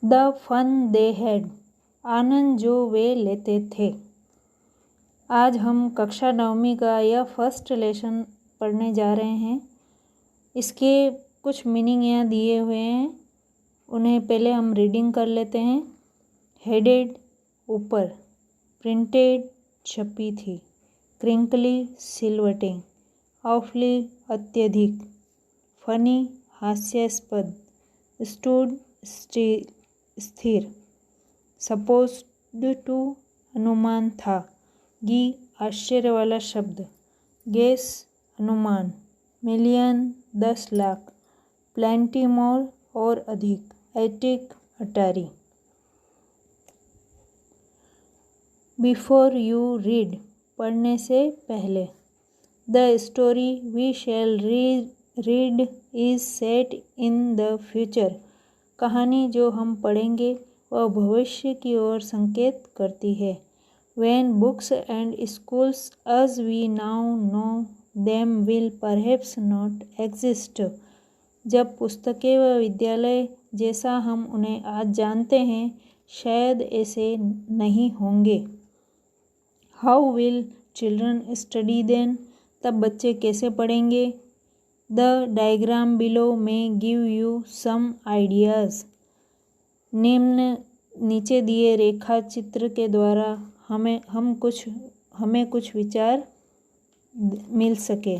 The fun they had, आनंद जो वे लेते थे। आज हम कक्षा 9वीं का यह फर्स्ट लेसन पढ़ने जा रहे हैं। इसके कुछ मीनिंग यहाँ दिए हुए हैं, उन्हें पहले हम रीडिंग कर लेते हैं। हेडेड ऊपर, प्रिंटेड छपी थी, क्रिंकली सिलवटें, ऑफली अत्यधिक, फनी हास्यास्पद, स्टूड स्थिर, सपोज्ड टू अनुमान था, गी आश्चर्य वाला शब्द, गेस अनुमान, मिलियन 10 लाख, प्लेंटी मोर और अधिक, एटिक अटारी। बिफोर यू रीड, पढ़ने से पहले। The story we shall read is set in the future, कहानी जो हम पढ़ेंगे वह भविष्य की ओर संकेत करती है। When books and schools as we now know them will perhaps not exist, जब पुस्तकें व विद्यालय जैसा हम उन्हें आज जानते हैं शायद ऐसे नहीं होंगे। How will children study then, तब बच्चे कैसे पढ़ेंगे। The diagram below may give you some ideas, नीचे दिए रेखा चित्र के द्वारा हमें कुछ विचार मिल सके।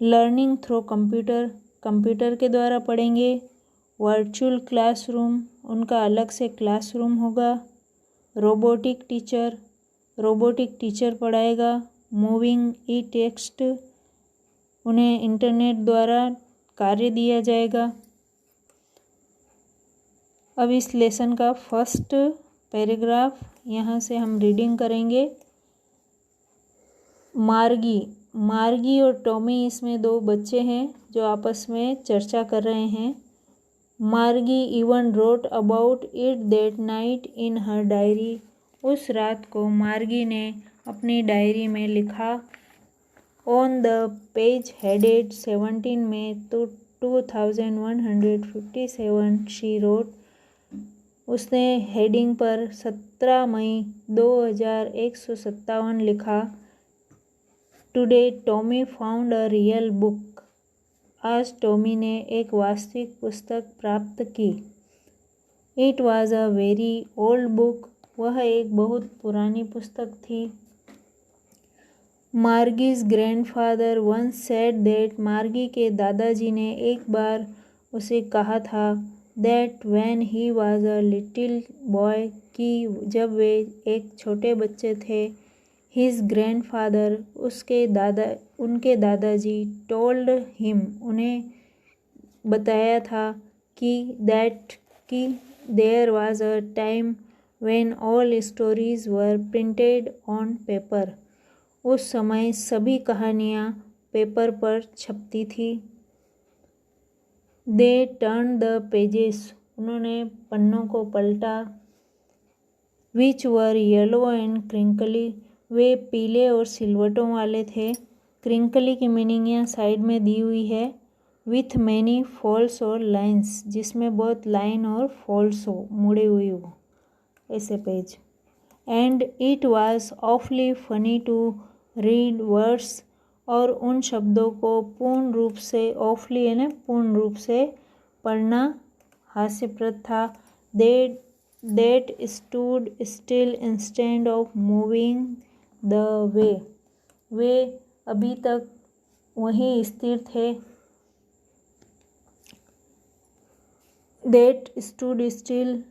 लर्निंग थ्रू कंप्यूटर, कंप्यूटर के द्वारा पढ़ेंगे। वर्चुअल क्लासरूम, उनका अलग से क्लासरूम होगा। रोबोटिक टीचर, रोबोटिक टीचर पढ़ाएगा। मूविंग ई टेक्स्ट, उन्हें इंटरनेट द्वारा कार्य दिया जाएगा। अब इस लेसन का फर्स्ट पैराग्राफ यहाँ से हम रीडिंग करेंगे। मार्गी और टॉमी, इसमें दो बच्चे हैं जो आपस में चर्चा कर रहे हैं। मार्गी even wrote about it that night in her diary, उस रात को मार्गी ने अपनी डायरी में लिखा। ऑन द पेज हेडेड 17 में तो 2157 शी रोट, उसने हेडिंग पर 17 मई 2157 लिखा। Today Tommy found a real book, आज टॉमी ने एक वास्तविक पुस्तक प्राप्त की। It was a very old book, वह एक बहुत पुरानी पुस्तक थी। मार्गीज ग्रैंडफादर वंस सेड दैट, मार्गी के दादाजी ने एक बार उसे कहा था। That when he was a little boy, कि जब वे एक छोटे बच्चे थे। हिज ग्रैंडफादर, उनके दादाजी टोल्ड हिम, उन्हें बताया था कि there was a time when all stories were printed on paper, उस समय सभी कहानियाँ पेपर पर छपती थी। दे टर्न द पेजेस, उन्होंने पन्नों को पलटा। विच वर येलो एंड क्रिंकली, वे पीले और सिलवटों वाले थे। क्रिंकली की मीनिंग यहाँ साइड में दी हुई है। विथ मैनी फॉल्स और लाइन्स, जिसमें बहुत लाइन और फॉल्स हो, मुड़े हुए हो ऐसे page. And it was awfully funny to read words, और उन शब्दों को पूर्ण रूप से, ऑफली यानी पूर्ण रूप से पढ़ना हास्यप्रद था। That stood still instead of moving the way, वे अभी तक वहीं स्थिर थे। That stood still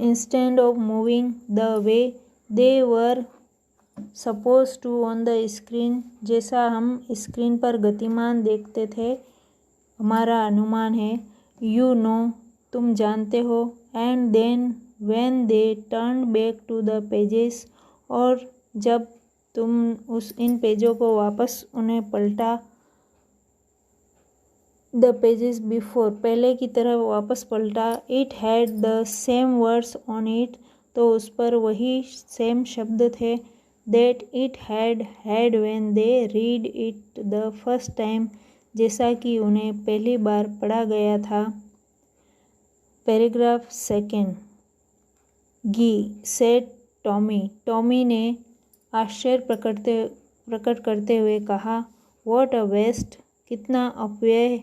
instead of moving the way, they were supposed to on the screen, जैसा हम स्क्रीन पर गतिमान देखते थे, हमारा अनुमान है। You know, तुम जानते हो। And then when they turned back to the pages, और जब तुम इन पेजों को वापस उन्हें पलटा। The pages before, पहले की तरह वापस पलटा। It had the same words on it, तो उस पर वही सेम शब्द थे। That it had when they read it the first time, जैसा कि उन्हें पहली बार पढ़ा गया था। Paragraph second. गी सेड टॉमी, टॉमी ने आश्चर्य प्रकट करते हुए कहा, व्हाट अ वेस्ट, कितना अपव्यय,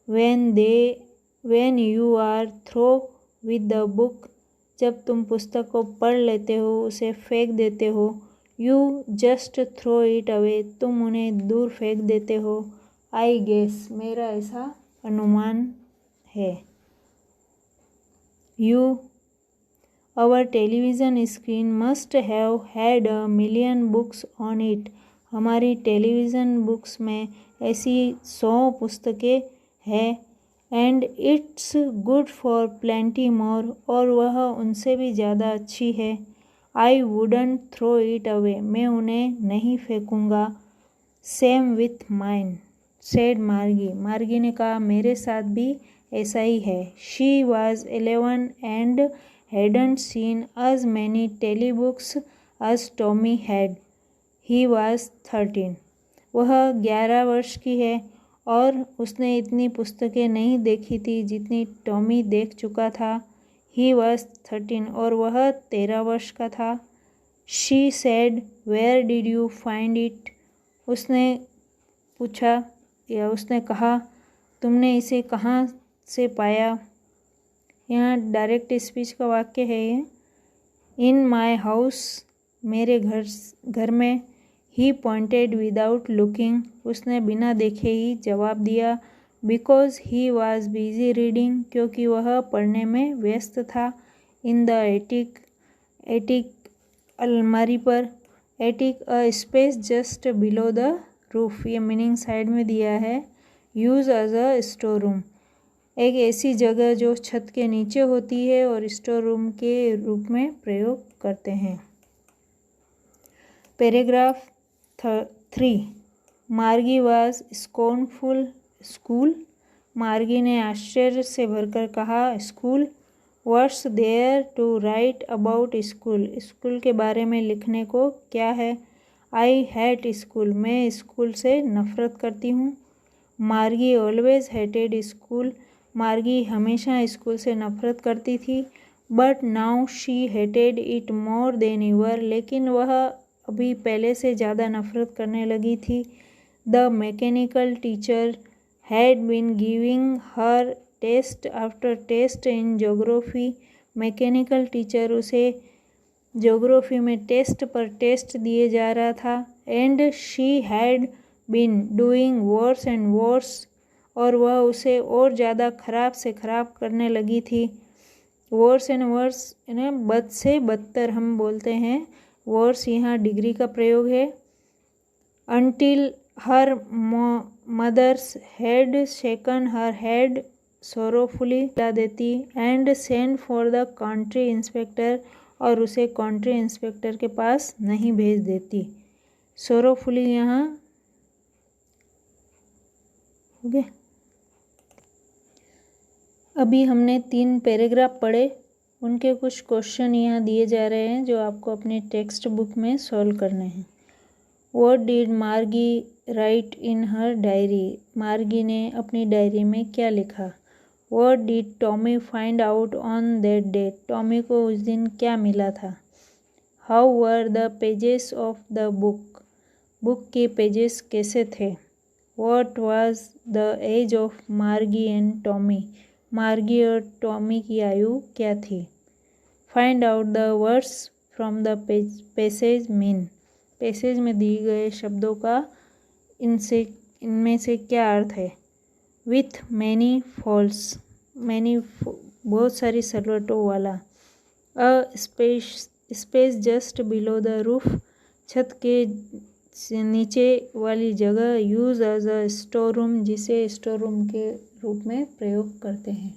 when you are through with the book, जब तुम पुस्तक को पढ़ लेते हो उसे फेंक देते हो, you just throw it away, तुम उन्हें दूर फेंक देते हो, आई गेस, मेरा ऐसा अनुमान है, you our television screen must have had a million books on it, हमारी टेलीविज़न बुक्स में ऐसी 100 पुस्तकें हैं, and it's good for plenty more, और वह उनसे भी ज़्यादा अच्छी है, I wouldn't throw it away, मैं उन्हें नहीं फेंकूँगा, same with mine, said Margie, Margie ने कहा, मेरे साथ भी ऐसा ही है, she was 11 and hadn't seen as many telebooks as Tommy had. He was 13. वह 11 वर्ष की है और उसने इतनी पुस्तकें नहीं देखी थी जितनी टॉमी देख चुका था। He was 13 और वह 13 वर्ष का था। She said, where did you find it? उसने पूछा या उसने कहा, तुमने इसे कहाँ से पाया? यहाँ डायरेक्ट स्पीच का वाक्य है ये। इन माई हाउस, मेरे घर में, ही पॉइंटेड विदाउट लुकिंग, उसने बिना देखे ही जवाब दिया, because he was busy reading, क्योंकि वह पढ़ने में व्यस्त था, इन द एटिक अलमारी पर, attic a space just below the roof, ये मीनिंग साइड में दिया है, use as a store room, एक ऐसी जगह जो छत के नीचे होती है और स्टोर रूम के रूप में प्रयोग करते हैं। पैराग्राफ 3। मार्गी वाज स्कॉर्नफुल, स्कूल, मार्गी ने आश्चर्य से भरकर कहा, school, what's there to write about school, school के बारे में लिखने को क्या है, आई हेट स्कूल, मैं स्कूल से नफरत करती हूँ, मार्गी ऑलवेज हेटेड स्कूल, मार्गी हमेशा स्कूल से नफरत करती थी, but now she hated it more than ever, लेकिन वह अभी पहले से ज़्यादा नफरत करने लगी थी। The mechanical teacher had been giving her test after test in geography, mechanical teacher उसे ज्योग्राफी में टेस्ट पर टेस्ट दिए जा रहा था, and she had been doing worse and worse, और वह उसे और ज़्यादा खराब से खराब करने लगी थी। वर्स एंड वर्स यानी बद से बदतर हम बोलते हैं, वर्स यहाँ डिग्री का प्रयोग है। Until her mothers had shaken her head sorrowfully, ला देती, and send for the country inspector, और उसे कंट्री इंस्पेक्टर के पास नहीं भेज देती। सोरोफुली यहाँ हो गया। अभी हमने 3 पैराग्राफ पढ़े, उनके कुछ क्वेश्चन यहाँ दिए जा रहे हैं जो आपको अपने टेक्स्ट बुक में सॉल्व करने हैं। What did Margie write in her diary, Margie ने अपनी डायरी में क्या लिखा। What did Tommy find out on that day, Tommy को उस दिन क्या मिला था। How were the pages of the book, book के पेजेस कैसे थे। What was the age of Margie and Tommy, Margie और टॉमी की आयु क्या थी। Find out the words from the passage mean, passage में दिए गए शब्दों का इनमें से क्या अर्थ है। विथ मैनी फॉल्स, मैनी बहुत सारी सलवटों वाला। A space just below the roof, छत के नीचे वाली जगह। Use as a store room, जिसे स्टोर रूम के रूप में प्रयोग करते हैं।